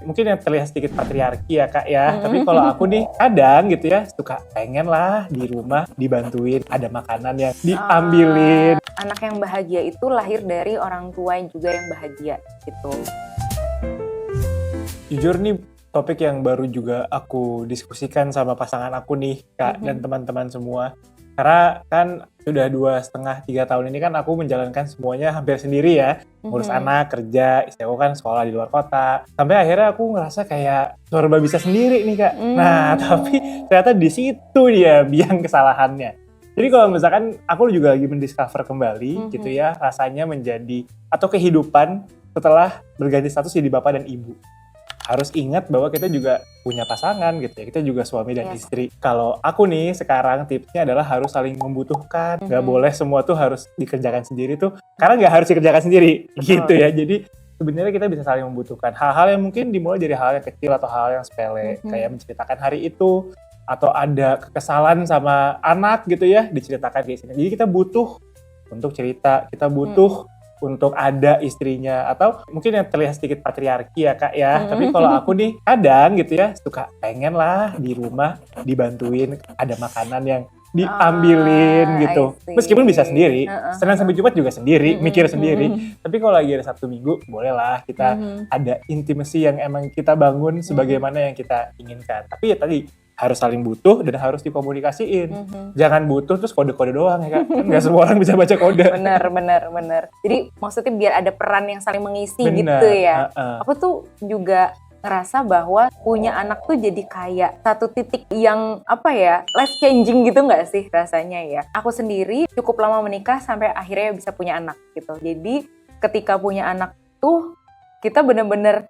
Mungkin yang terlihat sedikit patriarki ya Kak ya, tapi kalau aku nih kadang gitu ya suka pengen lah di rumah dibantuin, ada makanan yang diambilin. Anak yang bahagia itu lahir dari orang tua yang juga yang bahagia gitu. Jujur nih topik yang baru juga aku diskusikan sama pasangan aku nih Kak dan teman-teman semua. Karena kan sudah 2,5-3 tahun ini kan aku menjalankan semuanya hampir sendiri ya. Ngurus anak, kerja, istri aku kan sekolah di luar kota. Sampai akhirnya aku ngerasa kayak serba bisa sendiri nih Kak. Nah tapi ternyata di situ dia biang kesalahannya. Jadi kalau misalkan aku juga lagi mendiscover kembali gitu ya rasanya menjadi atau kehidupan setelah berganti status jadi bapak dan ibu. Harus ingat bahwa kita juga punya pasangan gitu ya, kita juga suami dan istri. Kalau aku nih sekarang tipsnya adalah harus saling membutuhkan, nggak boleh semua tuh harus dikerjakan sendiri tuh, karena nggak harus dikerjakan sendiri gitu ya. Jadi sebenarnya kita bisa saling membutuhkan hal-hal yang mungkin dimulai dari hal yang kecil atau hal yang sepele, kayak menceritakan hari itu, atau ada kekesalan sama anak gitu ya, diceritakan kayak sini. Jadi kita butuh untuk cerita, kita butuh untuk ada istrinya, atau mungkin yang terlihat sedikit patriarki ya Kak ya, tapi kalau aku nih kadang gitu ya suka pengen lah di rumah dibantuin, ada makanan yang diambilin gitu, meskipun bisa sendiri, Senin sampai Jumat juga sendiri, mikir sendiri, tapi kalau lagi ada Sabtu Minggu bolehlah kita ada intimacy yang emang kita bangun sebagaimana yang kita inginkan. Tapi ya tadi harus saling butuh dan harus dikomunikasiin. Jangan butuh terus kode-kode doang ya Kak. Kan gak semua orang bisa baca kode. Bener. Jadi maksudnya biar ada peran yang saling mengisi gitu ya. Aku tuh juga ngerasa bahwa punya anak tuh jadi kayak satu titik yang life changing gitu gak sih rasanya ya. Aku sendiri cukup lama menikah sampai akhirnya bisa punya anak gitu. Jadi ketika punya anak tuh kita bener-bener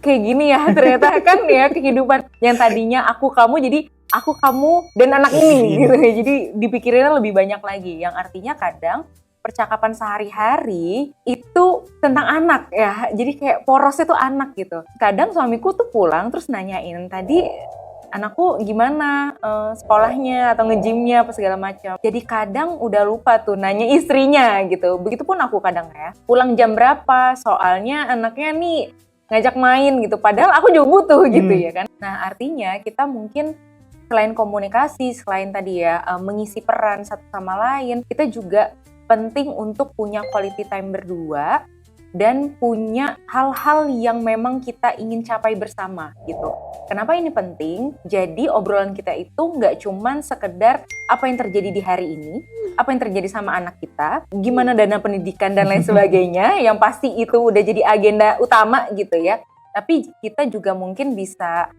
kayak gini ya ternyata kan ya kehidupan yang tadinya aku kamu jadi aku kamu dan anak ini gitu ya. Jadi dipikirinnya lebih banyak lagi, yang artinya kadang percakapan sehari-hari itu tentang anak ya, jadi kayak porosnya tuh anak gitu. Kadang suamiku tuh pulang terus nanyain tadi anakku gimana sekolahnya atau nge-gymnya apa segala macam. Jadi kadang udah lupa tuh nanya istrinya gitu. Begitupun aku kadang ya, pulang jam berapa soalnya anaknya nih ngajak main gitu, padahal aku juga butuh gitu ya kan. Nah artinya kita mungkin selain komunikasi, selain tadi ya mengisi peran satu sama lain, kita juga penting untuk punya quality time berdua dan punya hal-hal yang memang kita ingin capai bersama gitu. Kenapa ini penting? Jadi obrolan kita itu nggak cuman sekedar apa yang terjadi di hari ini, apa yang terjadi sama anak kita, gimana dana pendidikan dan lain sebagainya, yang pasti itu udah jadi agenda utama gitu ya. Tapi kita juga mungkin bisa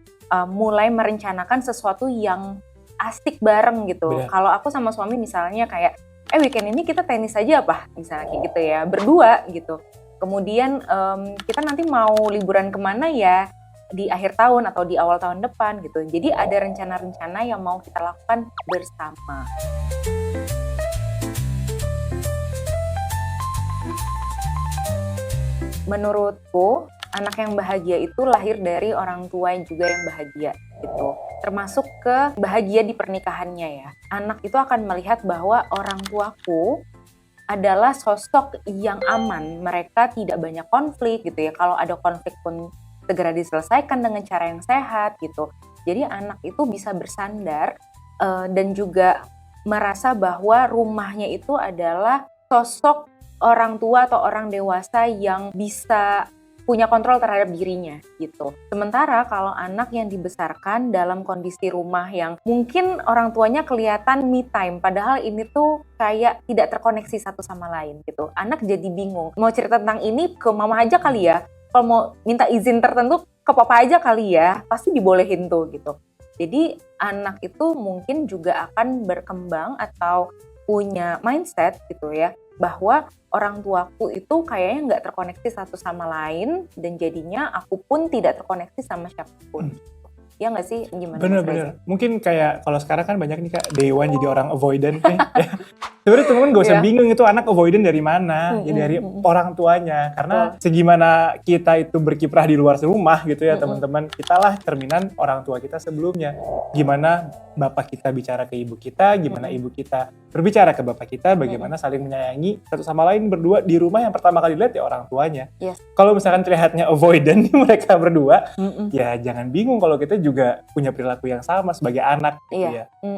mulai merencanakan sesuatu yang asik bareng gitu. Kalau aku sama suami misalnya kayak, weekend ini kita tenis aja apa? Misalnya kayak gitu ya, berdua gitu. Kemudian kita nanti mau liburan kemana ya? Di akhir tahun atau di awal tahun depan gitu. Jadi ada rencana-rencana yang mau kita lakukan bersama. Menurutku, anak yang bahagia itu lahir dari orang tua yang juga yang bahagia gitu. Termasuk ke bahagia di pernikahannya ya. Anak itu akan melihat bahwa orang tuaku adalah sosok yang aman. Mereka tidak banyak konflik gitu ya. Kalau ada konflik pun segera diselesaikan dengan cara yang sehat gitu. Jadi anak itu bisa bersandar dan juga merasa bahwa rumahnya itu adalah sosok orang tua atau orang dewasa yang bisa punya kontrol terhadap dirinya gitu. Sementara kalau anak yang dibesarkan dalam kondisi rumah yang mungkin orang tuanya kelihatan me time, padahal ini tuh kayak tidak terkoneksi satu sama lain gitu. Anak jadi bingung, mau cerita tentang ini ke mama aja kali ya, kalau mau minta izin tertentu ke papa aja kali ya, pasti dibolehin tuh gitu. Jadi anak itu mungkin juga akan berkembang atau punya mindset gitu ya, bahwa orang tuaku itu kayaknya nggak terkoneksi satu sama lain dan jadinya aku pun tidak terkoneksi sama siapapun. Ya nggak sih? Gimana? Bener. Mungkin kayak kalau sekarang kan banyak nih Kak, day one jadi orang avoidant nih. Sebenarnya teman-teman gak usah Iya. bingung itu anak avoidant dari mana, ya dari orang tuanya. Karena segimana kita itu berkiprah di luar rumah gitu ya teman-teman, kitalah cerminan orang tua kita sebelumnya. Gimana bapak kita bicara ke ibu kita, gimana ibu kita berbicara ke bapak kita, bagaimana saling menyayangi satu sama lain berdua di rumah yang pertama kali dilihat ya orang tuanya. Yes. Kalau misalkan terlihatnya avoidant nih mereka berdua, ya jangan bingung kalau kita juga punya perilaku yang sama sebagai anak gitu Iya. ya.